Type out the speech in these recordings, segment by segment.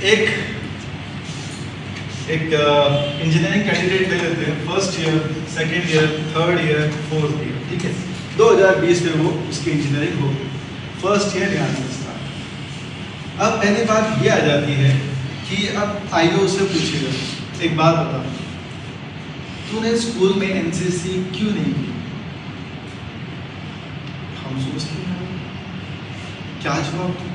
एक engineering candidate ले लेते हैं, first year, second year, third year, fourth year, ठीक है। 2020 में वो उसकी इंजीनियरिंग हो, फर्स्ट ईयर यहाँ से स्टार्ट। अब पहली बात ये आ जाती है कि अब आइए उससे पूछिएगा, एक बात बता, तूने स्कूल में एनसीसी क्यों नहीं की? हम सोचते हैं क्या जवाब दूं?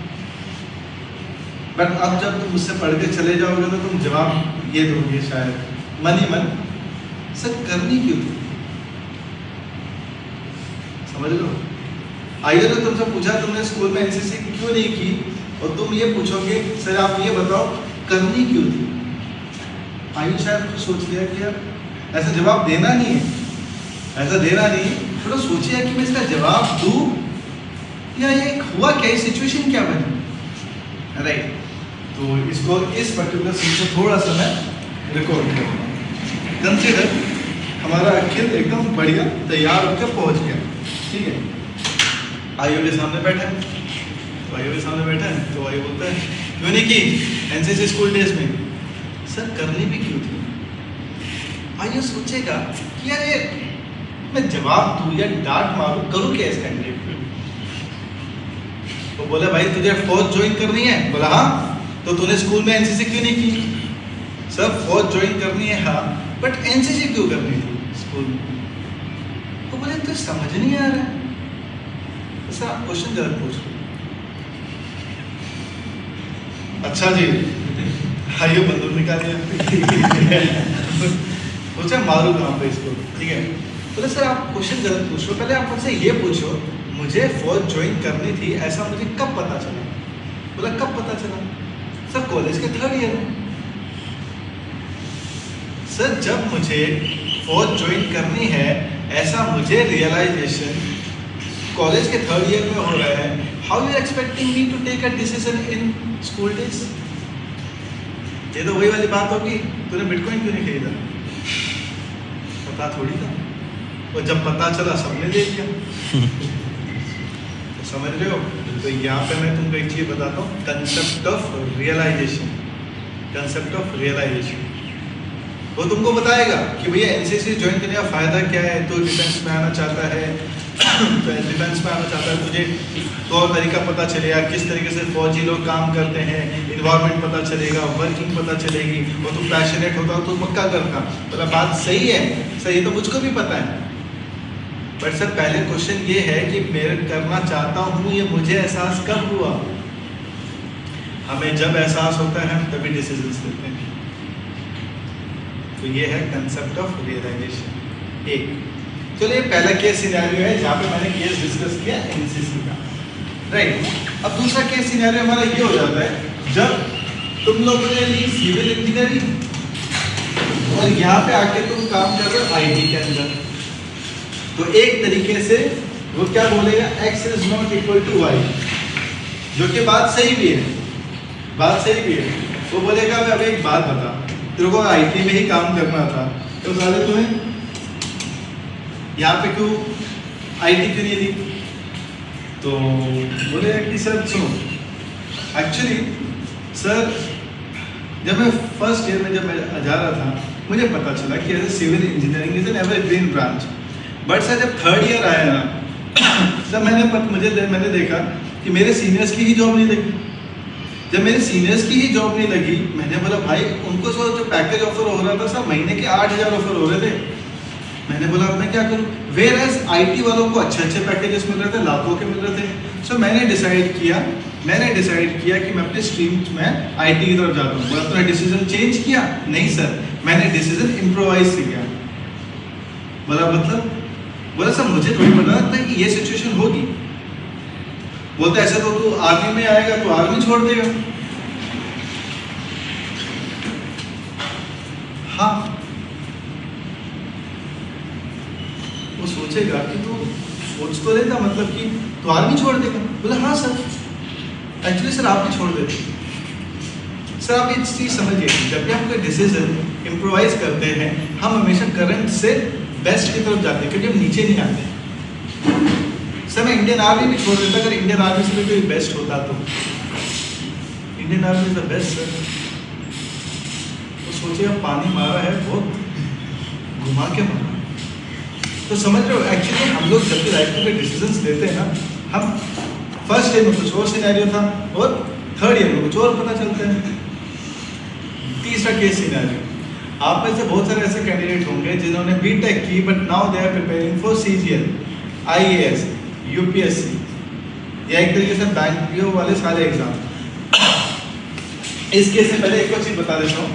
बट अब जब तुम मुझसे पढ़ के चले जाओगे तो तुम जवाब ये दोगे शायद मन ही मन, सर करनी क्यों थी? समझ लो, आइए तो तुमसे पूछा तुमने स्कूल में एनसीसी क्यों नहीं की, और तुम ये पूछोगे सर आप ये बताओ करनी क्यों थी? आइए शायद कुछ सोच लिया कि यार ऐसा जवाब देना नहीं है, ऐसा देना नहीं है, थोड़ा सोचिए कि मैं इसका जवाब दूं या ये हुआ क्या, सिचुएशन क्या बनी, राइट। तो इसको इस पर्टिकुलर सीन से थोड़ा सा मैं रिकॉर्ड करूँगा। कंसिडर हमारा अखिल एकदम बढ़िया तैयार होकर पहुंच गया, ठीक है। आइयो के सामने बैठा है, तो आइयो के सामने बैठा है तो आइयो बोलता है क्यों नहीं की एनसीसी स्कूल डेज में? सर करनी भी क्यों थी? आइयो सोचेगा कि यार ये मैं जवाब दूं या डांट मारूं, करूं क्या इस कैंडिडेट पे? तो बोला भाई तुझे फौज ज्वाइन करनी है? बोला हाँ। तो तूने स्कूल में एनसीसी क्यों नहीं की? सर फौज ज्वाइन करनी है हाँ, बट एनसीसी क्यों करनी थी स्कूल में? तो बोले तो समझ नहीं आ रहा है। सर आप क्वेश्चन गलत पूछ रहे। अच्छा जी, आइए बंदूक निकालिए। सोचा मारू कहाँ पे इसको, ठीक है। बोले सर आप क्वेश्चन गलत पूछ रहे हो, पहले आप मुझसे ये पूछो मुझे फौज ज्वाइन करनी थी ऐसा मुझे कब पता चला? बोला कब पता चला? सर कॉलेज के थर्ड ईयर में। सर जब मुझे फौज ज्वाइन करनी है ऐसा मुझे रियलाइजेशन कॉलेज के थर्ड ईयर में हो रहा है, how you expecting me to take a decision in school days? ये तो वही वाली बात होगी, तूने बिटकॉइन क्यों नहीं खरीदा? पता थोड़ी था, और जब पता चला सबने दे दिया। तो समझ रहे हो? तो यहाँ पे मैं तुमको एक चीज बताता हूँ, concept of realization. Concept of realization वो तुमको बताएगा कि भैया एनसीसी ज्वाइन करने का फायदा क्या है। तो डिफेंस में आना चाहता है, तो डिफेंस में आना चाहता है, तुझे तौर तरीका पता चलेगा, किस तरीके से फौजी लोग काम करते हैं, इन्वायरमेंट पता चलेगा, वर्किंग पता चलेगी, और तुम पैशनेट होता हो तो पक्का करता। मतलब बात सही है, सही तो मुझको भी पता है, बट सर पहले क्वेश्चन ये है कि मैं करना चाहता हूँ, ये मुझे एहसास कब हुआ? हमें जब एहसास होता है हम तभी डिसीजंस लेते हैं। तो ये है कंसेप्ट ऑफ रियलाइजेशन। एक चलिए पहला केस सिनेरियो है जहाँ पे मैंने केस डिस्कस किया एनसीसी का, राइट। अब दूसरा केस सिनेरियो हमारा ये हो जाता है जब तुम लोगों ने ली सिविल इंजीनियरिंग और यहाँ पे आके तुम काम कर रहे हो आईटी के अंदर। तो एक तरीके से वो क्या बोलेगा, x is not equal to y, जो कि बात सही भी है, बात सही भी है। वो बोलेगा मैं अब एक बात बता, तेरे को आईटी में ही काम करना था तो साले तुम्हें यहाँ पे क्यों आईटी क्यों नहीं ली? तो बोलेगा कि सर सुनो, एक्चुअली सर जब मैं फर्स्ट ईयर में जब मैं जा रहा था मुझे पता चला कि as civil engineering is an evergreen branch, but sir जब थर्ड ईयर आया ना सर मैंने देखा कि मेरे सीनियर्स की ही जॉब नहीं लगी। जब मेरे सीनियर्स की ही जॉब नहीं लगी, मैंने बोला भाई उनको जो पैकेज ऑफर हो रहा था सर महीने के 8,000 ऑफर हो रहे थे। मैंने बोला अब मैं क्या करूं, वेयर एज आईटी वालों को अच्छे अच्छे पैकेजेस मिल रहे थे, लाखों के मिल रहे थे। सो मैंने डिसाइड किया कि मैं अपने स्ट्रीम में आईटी की तरफ जाता हूँ। बोला तुमने डिसीजन चेंज किया? नहीं सर, मैंने डिसीजन इम्प्रोवाइज किया। बोला मतलब? बोला सर मुझे थोड़ी पता था कि ये सिचुएशन होगी। बोलते ऐसे तो तू आर्मी में आएगा तो आर्मी छोड़ देगा। हाँ, वो सोचेगा कि तू सोच तो लेता मतलब कि तू आर्मी छोड़ देगा। बोला हाँ सर, एक्चुअली सर आप भी छोड़ देते। सर आप ये चीज समझिए, जब भी हम कोई डिसीजन इम्प्रोवाइज करते हैं हम हमेशा करंट से बेस्ट की तरफ जाते हैं, क्योंकि हम नीचे नहीं आते। सर मैं इंडियन आर्मी भी छोड़ देता अगर इंडियन आर्मी से भी कोई बेस्ट होता तो। Indian army is the best sir. तो सोचिए पानी मारा है बहुत घुमा के मारा। तो समझ रहे हो एक्चुअली हम लोग जब भी लाइफ में डिसीजंस लेते हैं ना, हम फर्स्ट ईयर में कुछ और सिनेरियो था और थर्ड ईयर में कुछ और पता चलता है। तीसरा केस सिनेरियो, आप में से बहुत सारे ऐसे कैंडिडेट होंगे जिन्होंने बीटेक की but now they are preparing for CGL, IAS, UPSC या एक तरीके से बैंक पीओ वाले सारे एग्जाम। इस केस से पहले एक और चीज बता देता हूँ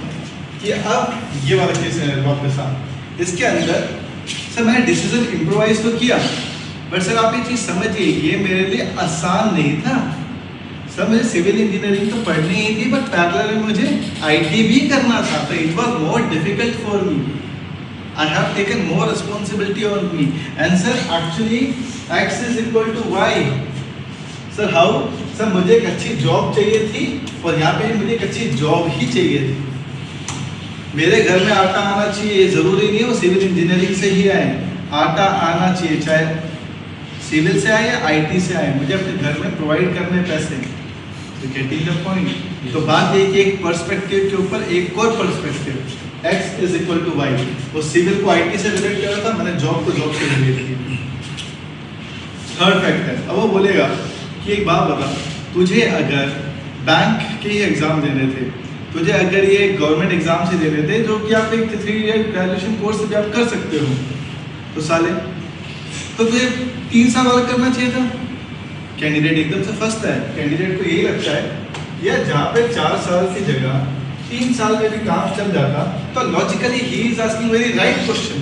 कि अब ये वाला केस है आपके साथ, इसके अंदर सर मैंने डिसीजन इम्प्रोवाइज तो किया बट सर आप ये चीज़ समझिए ये मेरे लिए आसान नहीं था सर। मुझे सिविल इंजीनियरिंग तो पढ़नी ही थी बट पैरेलल में मुझे आईटी भी करना था, तो it was more difficult for me. I have taken more responsibility on me and sir actually X is equal to Y. Sir how? Sir मुझे एक अच्छी जॉब चाहिए थी और यहाँ पे मुझे एक अच्छी जॉब ही चाहिए थी। मेरे घर में आटा आना चाहिए, ज़रूरी नहीं है वो सिविल इंजीनियरिंग से ही आए, आटा आना चाहिए चाहे सिविल से आए या आईटी से आए, मुझे अपने घर में प्रोवाइड करने पैसे। तो गेटिंग द पॉइंट। तो बात ये कि एक पर्सपेक्टिव के ऊपर एक और perspective, x is equal to Y. वो सिविल को आईटी से रिलेट कर रहा था, मैंने जॉब को जॉब से रिलेट किया। थर्ड फैक्टर, अब वो बोलेगा कि एक बात बता, तुझे अगर बैंक के ही एग्जाम देने थे, तुझे अगर ये गवर्नमेंट एग्जाम से देने थे जो कि आप एक 3 ईयर ग्रेजुएशन कोर्स भी आप कर सकते हो, तो साले तो तुझे 3 साल वाला करना चाहिए था। कैंडिडेट एकदम से फंसता है। कैंडिडेट को यही लगता है यार जहाँ पे 4 साल की जगह 3 साल में भी काम चल जाता, तो logically he is asking very right question.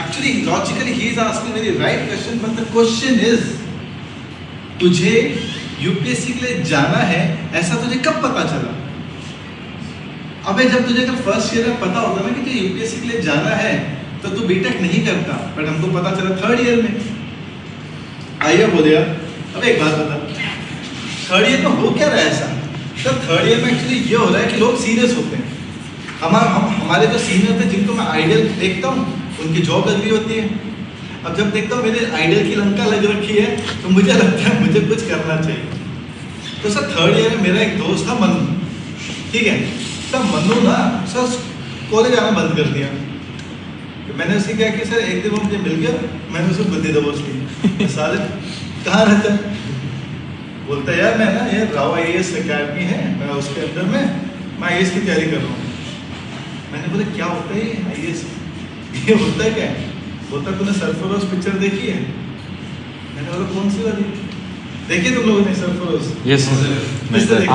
Actually logically he is asking very right question, but the question is तुझे यूपीएससी के लिए जाना है ऐसा तुझे कब पता चला? अबे जब तुझे अगर फर्स्ट ईयर में पता होता ना कि तुझे यूपीएससी के लिए जाना है तो तू बीटेक नहीं करता, बट हमको पता चला थर्ड ईयर में। आइए बोलेगा अब एक बात बता, थर्ड ईयर में हो क्या रहा है ऐसा? सर थर्ड ईयर में एक्चुअली ये हो रहा है कि लोग सीरियस होते हैं। हमारे जो सीनियर थे जिनको मैं आइडियल देखता हूँ उनकी जॉब लग रही होती है। अब जब देखता हूँ मेरे आइडियल की लंका लग रखी है तो मुझे लगता है मुझे कुछ करना चाहिए। तो सर थर्ड ईयर में मेरा एक दोस्त था मनु, ठीक है सर, मनु ना सर कॉलेज आना बंद कर दिया। तो मैंने उससे क्या कि सर एक दिन वो मुझे मिल गया, मैंने उसे बुद्धि दबोच ली, साले कहाँ रहता है? बोलता है यार मैं ना ये राव IAS अकेडमी है, मैं उसके अंदर में मैं IAS की तैयारी कर रहा हूँ। मैंने बोला क्या होता है ये IAS? ये होता है क्या? बोलता तूने सरफरोश पिक्चर देखी है? मैंने बोला कौन सी वाली? देखी तुम लोगों ने सरफरोश? Yes sir,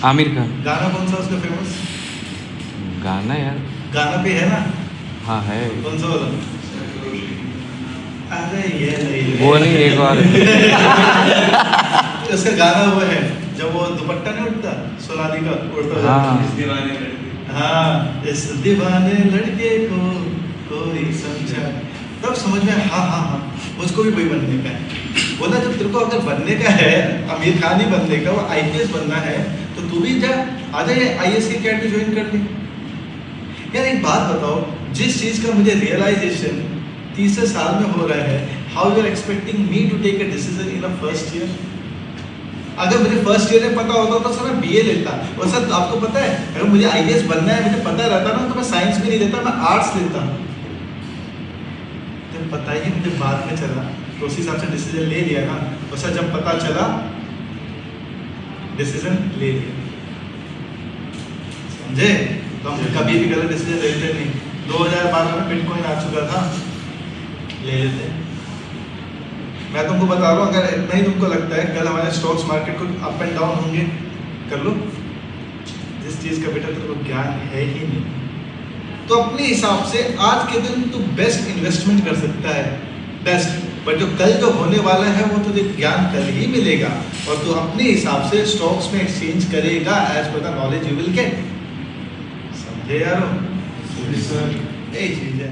Aamir Khan. गाना कौन सा उसका फेमस? गाना यार गाना पे है ना? हाँ है। कौन सा वाला? अरे ये नहीं वो नहीं, एक और उसका गाना वो है जब वो दुपट्टा नहीं उठता सोनाली का उड़ता हाँ। हाँ इस दीवाने लड़के को कोई समझा, तब समझ में हाँ हाँ हाँ मुझको भी वही बनने का है। बोला जब तेरे को अगर बनने का है आमिर खान ही बनने का, वो IPS बनना है तो तू भी जा, आजा ये IAS की अकेडमी ज्वाइन कर ले। यार एक बात बताओ, जिस चीज़ का मुझे रियलाइजेशन तीसरे साल में हो रहा है, how you are expecting me to take a decision in a first year? अगर मुझे फर्स्ट ईयर में पता होता तो सर मैं BA लेता। और सर आपको पता है अगर मुझे IAS बनना है मुझे पता रहता ना तो मैं साइंस भी नहीं लेता, मैं आर्ट्स लेता। जब पता ही मुझे बाद में चला तो उसी हिसाब से डिसीजन ले लिया ना। और सर जब पता चला डिसीजन ले लिया, समझे? तो हम कभी भी गलत डिसीजन लेते नहीं। 2012 में बिटकॉइन आ चुका था, ले लेते। मैं तुमको बता रहा हूँ अगर इतना ही तुमको लगता है कल हमारे स्टॉक्स मार्केट को अप एंड डाउन होंगे, कर लो। जिस चीज़ का बेटा तेरे को ज्ञान है ही नहीं, तो अपने हिसाब से आज के दिन तू बेस्ट इन्वेस्टमेंट कर सकता है, बेस्ट। बट जो कल जो होने वाला है वो तुझे ज्ञान कल ही मिलेगा और तू अपने हिसाब से स्टॉक्स में एक्सचेंज करेगा as per the knowledge you will get. समझे यारो? यही चीज़ है।